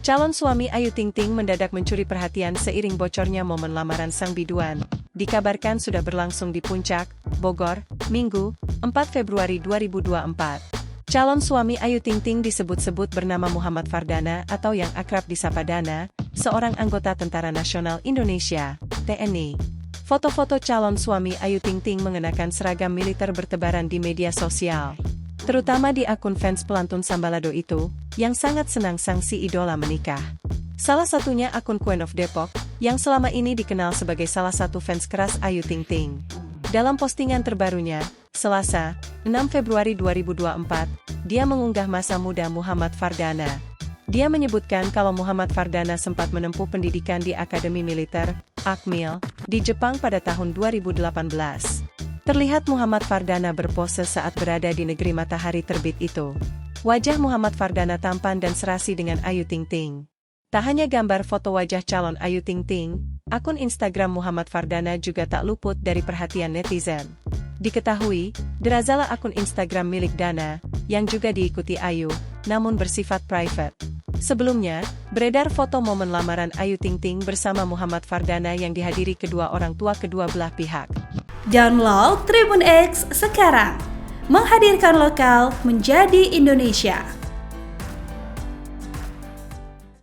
Calon suami Ayu Ting Ting mendadak mencuri perhatian seiring bocornya momen lamaran sang biduan. Dikabarkan sudah berlangsung di Puncak, Bogor, Minggu, 4 Februari 2024. Calon suami Ayu Ting Ting disebut-sebut bernama Muhammad Fardana atau yang akrab disapa Dana, seorang anggota Tentara Nasional Indonesia, TNI. Foto-foto calon suami Ayu Ting Ting mengenakan seragam militer bertebaran di media sosial. Terutama di akun fans pelantun Sambalado itu, yang sangat senang sang si idola menikah. Salah satunya akun Queen of Depok, yang selama ini dikenal sebagai salah satu fans keras Ayu Ting Ting. Dalam postingan terbarunya, Selasa, 6 Februari 2024, dia mengunggah masa muda Muhammad Fardana. Dia menyebutkan kalau Muhammad Fardana sempat menempuh pendidikan di Akademi Militer, Akmil, di Jepang pada tahun 2018. Terlihat Muhammad Fardana berpose saat berada di negeri matahari terbit itu. Wajah Muhammad Fardana tampan dan serasi dengan Ayu Ting Ting. Tak hanya gambar foto wajah calon Ayu Ting Ting, akun Instagram Muhammad Fardana juga tak luput dari perhatian netizen. Diketahui, derazalah akun Instagram milik Dana, yang juga diikuti Ayu, namun bersifat private. Sebelumnya, beredar foto momen lamaran Ayu Ting Ting bersama Muhammad Fardana yang dihadiri kedua orang tua kedua belah pihak. Download Tribun X sekarang, menghadirkan lokal menjadi Indonesia.